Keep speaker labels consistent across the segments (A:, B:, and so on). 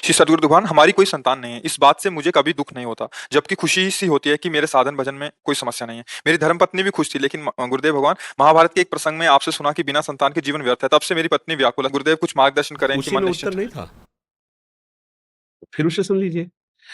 A: श्री सद्गुरु दुभान, हमारी कोई संतान नहीं है। इस बात से मुझे कभी दुःख नहीं होता, जबकि खुशी सी होती है कि मेरे साधन भजन में कोई समस्या नहीं है। मेरी धर्मपत्नी भी खुश थी, लेकिन गुरुदेव भगवान, महाभारत के एक प्रसंग में आपसे सुना कि बिना संतान के जीवन व्यर्थ है। तब से मेरी पत्नी व्याकुल है। गुरुदेव कुछ मार्गदर्शन करें कि
B: उसी
A: मन
B: में उत्तर
A: निश्चिंत
B: नहीं था, फिर उसे सुन लीजिए।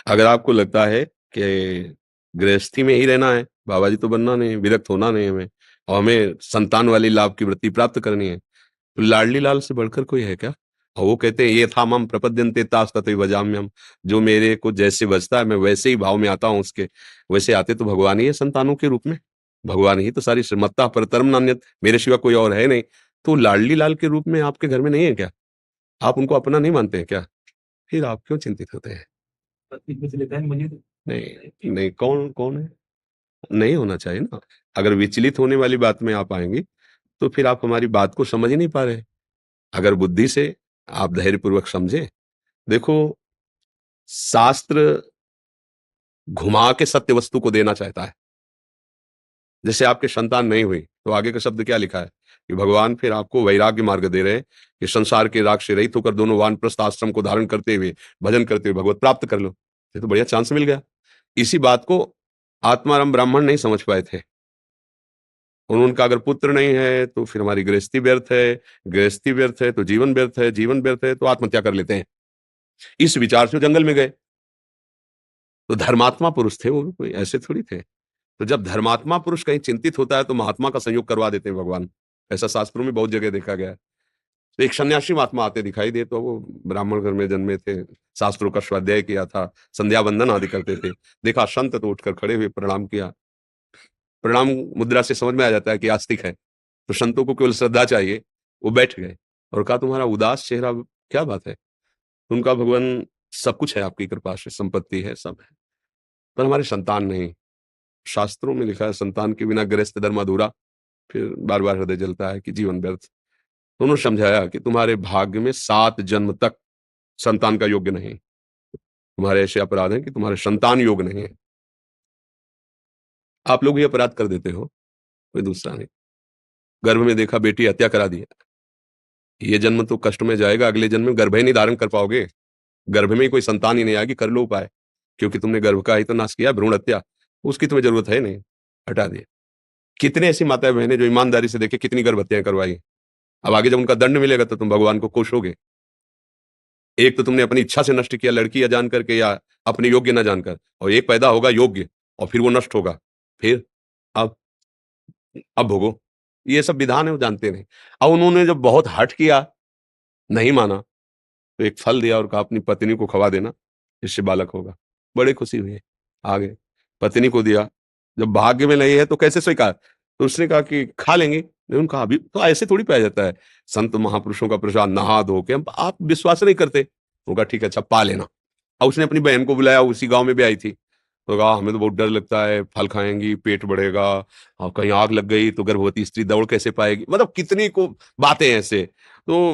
B: अगर आपको लगता है कि गृहस्थी में ही रहना है, बाबा जी तो बनना नहीं है, विरक्त होना नहीं है हमें, और हमें संतान वाली लाभ की वृत्ति प्राप्त करनी है, तो लाडली लाल से बढ़कर कोई है क्या? और वो कहते हैं ये था मम प्रपद्यन्ते तास तथैव भजाम्यहम्, जो मेरे को जैसे बजता है मैं वैसे ही भाव में आता हूँ उसके। वैसे आते तो भगवान ही है संतानों के रूप में, भगवान ही तो सारी मत्ता परतरम नान्यत्, मेरे सिवा कोई और है नहीं। तो लाडली लाल के रूप में आपके घर में नहीं है क्या? आप उनको अपना नहीं मानते हैं क्या? फिर आप क्यों चिंतित होते हैं? नहीं नहीं, कौन कौन है? नहीं होना चाहिए ना। अगर विचलित होने वाली बात में आप आएंगी तो फिर आप हमारी बात को समझ ही नहीं पा रहे। अगर बुद्धि से आप धैर्यपूर्वक समझे, देखो, शास्त्र घुमा के सत्य वस्तु को देना चाहता है। जैसे आपके संतान नहीं हुई तो आगे का शब्द क्या लिखा है कि भगवान फिर आपको वैराग्य मार्ग दे रहे हैं कि संसार के राग से रहित होकर दोनों वानप्रस्थ आश्रम को धारण करते हुए भजन करते हुए भगवत प्राप्त कर लो। ये तो बढ़िया चांस मिल गया। इसी बात को आत्माराम ब्राह्मण नहीं समझ पाए थे। उनका अगर पुत्र नहीं है तो फिर हमारी गृहस्थी व्यर्थ है, गृहस्थी व्यर्थ है तो जीवन व्यर्थ है, जीवन व्यर्थ है तो आत्महत्या कर लेते हैं। इस विचार से वो जंगल में गए। तो धर्मात्मा पुरुष थे वो, कोई ऐसे थोड़ी थे। तो जब धर्मात्मा पुरुष कहीं चिंतित होता है तो महात्मा का संयोग करवा देते हैं भगवान। ऐसा शास्त्रों में बहुत जगह देखा गया है। तो एक सन्यासी महात्मा आते दिखाई दे, तो वो ब्राह्मण घर में जन्मे थे, शास्त्रों का स्वाध्याय किया था, संध्या वंदन आदि करते थे। देखा संत तो उठकर खड़े हुए प्रणाम किया। प्रणाम मुद्रा से समझ में आ जाता है कि आस्तिक है, तो संतों को केवल श्रद्धा चाहिए। वो बैठ गए और कहा तुम्हारा उदास चेहरा, क्या बात है? उनका भगवान सब कुछ है आपकी कृपा से, संपत्ति है, सब है, पर हमारे संतान नहीं। शास्त्रों में लिखा है संतान के बिना गृहस्थ धर्म अधूरा। फिर बार बार हृदय जलता है कि जीवन व्यर्थ। तो उन्होंने समझाया कि तुम्हारे भाग्य में 7 जन्म तक संतान का योग्य नहीं। तुम्हारे ऐसे अपराध हैं कि तुम्हारे संतान योग नहीं है। आप लोग ये अपराध कर देते हो, कोई दूसरा नहीं। गर्भ में देखा बेटी, हत्या करा दी। ये जन्म तो कष्ट में जाएगा, अगले जन्म में गर्भ ही नहीं धारण कर पाओगे। गर्भ में ही कोई संतान ही नहीं आएगी, कर लो उपाय, क्योंकि तुमने गर्भ का ही तो नाश किया, भ्रूण हत्या, उसकी तुम्हें जरूरत है नहीं, हटा दिए। कितने ऐसी माताएं बहनें जो ईमानदारी से देखे कितनी गर्भ हत्याएं करवाई। अब आगे जब उनका दंड मिलेगा तो तुम भगवान को कोसोगे। एक तो तुमने अपनी इच्छा से नष्ट किया, लड़की या जान करके या अपने योग्य न जानकर, और एक पैदा होगा योग्य और फिर वो नष्ट होगा। फिर अब अब भोगो। ये सब विधान है, वो जानते नहीं। अब उन्होंने जब बहुत हठ किया, नहीं माना, तो एक फल दिया और कहा अपनी पत्नी को खवा देना, इससे बालक होगा। बड़े खुशी हुए, आ गए, पत्नी को दिया। जब भाग्य में नहीं है तो कैसे स्वीकार? तो उसने कहा कि खा लेंगे। उन्होंने कहा अभी तो ऐसे थोड़ी पाया जाता है, संत महापुरुषों का प्रसाद नहा धो के, हम आप विश्वास नहीं करते। उन्होंने कहा ठीक है, अच्छा पा लेना। और उसने अपनी बहन को बुलाया, उसी गांव में भी आई थी, तो कहा हमें तो बहुत डर लगता है, फल खाएंगी पेट बढ़ेगा, और कहीं आग लग गई तो गर्भवती स्त्री दौड़ कैसे पाएगी, मतलब कितनी को बातें ऐसे। तो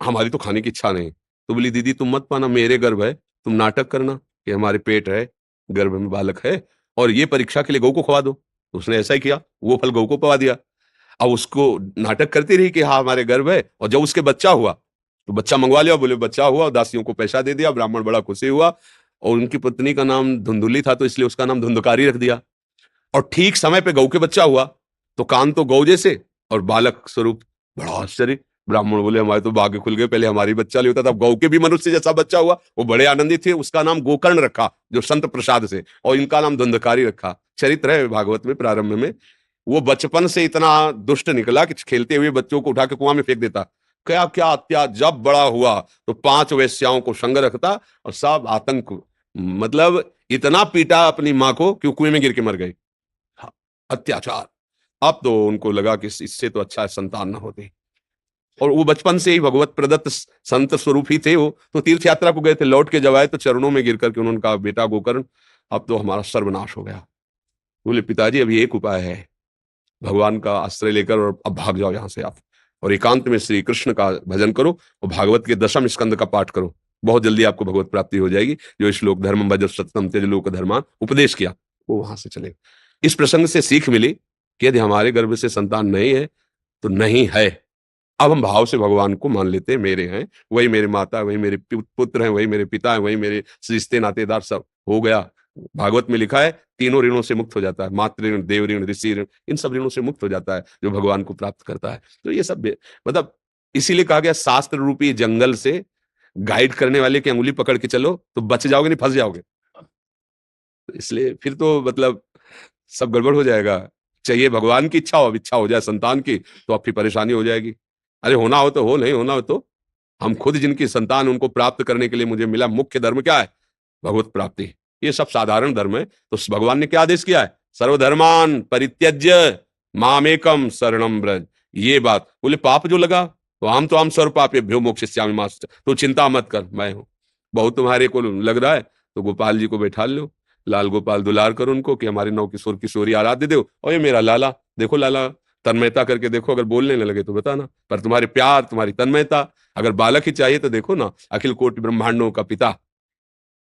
B: हमारी तो खाने की इच्छा नहीं। तो बोली दीदी तुम मत पाना, मेरे गर्भ है, तुम नाटक करना कि हमारे पेट है, गर्भ में बालक है, और ये परीक्षा के लिए गौ को खवा दो। तो उसने ऐसा ही किया, वो फल गौ को पवा दिया। अब उसको नाटक करती रही कि हाँ हमारे गर्भ है, और जब उसके बच्चा हुआ तो बच्चा मंगवा लिया, बोले बच्चा हुआ, और दासियों को पैसा दे दिया। ब्राह्मण बड़ा खुशी हुआ, और उनकी पत्नी का नाम धुंधुली था तो इसलिए उसका नाम धुंधकारी रख दिया। और ठीक समय पे गौ के बच्चा हुआ, तो कान तो गौ जैसे और बालक स्वरूप। बड़ा आश्चर्य। ब्राह्मण बोले हमारे तो भाग्य खुल गए, पहले हमारी बच्चा नहीं होता था, गौ के भी मनुष्य जैसा बच्चा हुआ। वो बड़े आनंदित थे। उसका नाम गोकर्ण रखा, जो संत प्रसाद से, और इनका नाम धुंधकारी रखा। चरित्र है भागवत में प्रारंभ में। वो बचपन से इतना दुष्ट निकला कि खेलते हुए बच्चों को उठा के कुआं में फेंक देता। क्या क्या अत्याचार। जब बड़ा हुआ तो 5 वेश्याओं को संग रखता, और सब आतंक, मतलब इतना पीटा अपनी मां को कि वो कुएं में गिर के मर गई। हाँ, अत्याचार। अब तो उनको लगा कि इससे तो अच्छा संतान न होती। और वो बचपन से ही भगवत प्रदत्त संत स्वरूप ही थे। वो तो तीर्थ यात्रा को गए थे, लौट के जब आए तो चरणों में गिर करके उन्होंने कहा बेटा गोकर्ण, अब तो हमारा सर्वनाश हो गया। बोले पिताजी अभी एक उपाय है, भगवान का आश्रय लेकर और अब भाग जाओ यहां से आप, और एकांत में श्री कृष्ण का भजन करो और भागवत के 10वें स्कंद का पाठ करो। बहुत जल्दी आपको भगवत प्राप्ति हो जाएगी। जो श्लोक धर्म भज सत्यम त्यज लोक धर्मान उपदेश किया, वो वहां से चले। इस प्रसंग से सीख मिली कि यदि हमारे गर्भ से संतान नहीं है तो नहीं है, अब हम भाव से भगवान को मान लेते हैं, मेरे हैं, वही मेरे माता, वही मेरे पुत्र हैं, वही मेरे पिता हैं, वही मेरे रिश्ते नातेदार, सब हो गया। भागवत में लिखा है तीनों ऋणों से मुक्त हो जाता है, मातृ ऋण, देव ऋण, ऋषि ऋण, इन सब ऋणों से मुक्त हो जाता है जो भगवान को प्राप्त करता है। तो ये सब मतलब इसीलिए कहा गया शास्त्र रूपी जंगल से गाइड करने वाले की अंगुली पकड़ के चलो तो बच जाओगे, नहीं फंस जाओगे। तो इसलिए फिर तो मतलब सब गड़बड़ हो जाएगा। चाहिए भगवान की इच्छा हो, अब इच्छा हो जाए संतान की तो अब फिर परेशानी हो जाएगी। अरे होना हो तो हो, नहीं होना हो तो हम खुद जिनकी संतान उनको प्राप्त करने के लिए मुझे मिला, मुख्य धर्म क्या है? भगवत प्राप्ति। ये सब साधारण धर्म है। तो भगवान ने क्या आदेश किया है? सर्वधर्मान परित्यज्य मामेकम शरणम ब्रज। ये बात बोले पाप जो लगा तो आम स्वर पापेभ्यो मोक्षयिष्यामि मा शुचः। तो चिंता मत कर, मैं हूं। बहुत तुम्हारे को लग रहा है तो गोपाल जी को बैठा लो, लाल गोपाल दुलार करो उनको कि हमारे नौ किशोर किशोरी आराध्य देव, और ये मेरा लाला, देखो लाला तन्मयता करके देखो, अगर बोलने न लगे तो बताना। पर तुम्हारे प्यार, तुम्हारी तन्मयता, अगर बालक ही चाहिए तो देखो ना, अखिल कोटि ब्रह्मांडों का पिता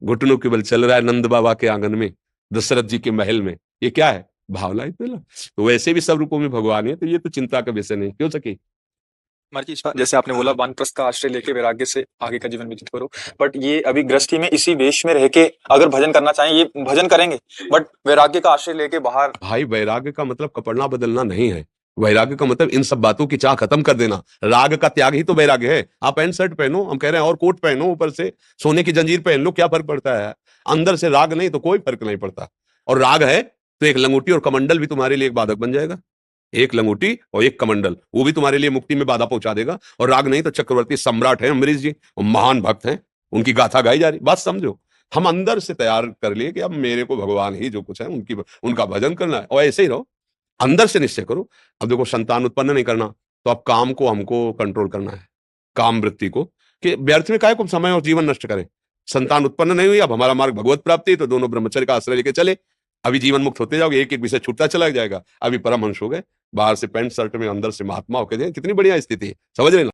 B: घुटनों के बल चल रहा है नंद बाबा के आंगन में, दशरथ जी के महल में। ये क्या है? भावना है पहला। तो वैसे भी सब रूपों में भगवान है, तो ये तो चिंता का विषय नहीं क्यों सके।
A: महाराज जी, जैसे आपने बोला वानप्रस्थ का आश्रय लेके वैराग्य से आगे का जीवन व्यतीत करो, बट ये अभी गृहस्थी में इसी वेश में रह के अगर भजन करना चाहें, ये भजन करेंगे, बट वैराग्य का आश्रय लेके बाहर।
B: भाई वैराग्य का मतलब कपड़ना बदलना नहीं है। वैराग्य का मतलब इन सब बातों की चाह खत्म कर देना। राग का त्याग ही तो वैराग्य है। आप पैंट शर्ट पहनो, हम कह रहे हैं, और कोट पहनो, ऊपर से सोने की जंजीर पहन लो, क्या फर्क पड़ता है? अंदर से राग नहीं तो कोई फर्क नहीं पड़ता। और राग है तो एक लंगोटी और कमंडल भी तुम्हारे लिए एक बाधक बन जाएगा। एक लंगोटी और एक कमंडल, वो भी तुम्हारे लिए मुक्ति में बाधा पहुंचा देगा। और राग नहीं तो चक्रवर्ती सम्राट है अम्बरीश जी, वो महान भक्त हैं, उनकी गाथा गाई जा रही। बात समझो, हम अंदर से तैयार कर लिए कि अब मेरे को भगवान ही जो कुछ है उनका भजन करना है, और ऐसे ही रहो। अंदर से निश्चय करो। अब देखो संतान उत्पन्न नहीं करना तो अब काम को हमको कंट्रोल करना है, काम वृत्ति को, कि व्यर्थ में काहे को समय और जीवन नष्ट करें। संतान उत्पन्न नहीं हुई, अब हमारा मार्ग भगवत प्राप्ति, तो दोनों ब्रह्मचर्य का आश्रय लेके चले। अभी जीवन मुक्त होते जाओगे, एक एक विषय छूटता चला जाएगा। अभी परमहंस हो गए, बाहर से पैंट शर्ट में, अंदर से महात्मा होकर, कितनी बढ़िया स्थिति है, समझ रहे ना।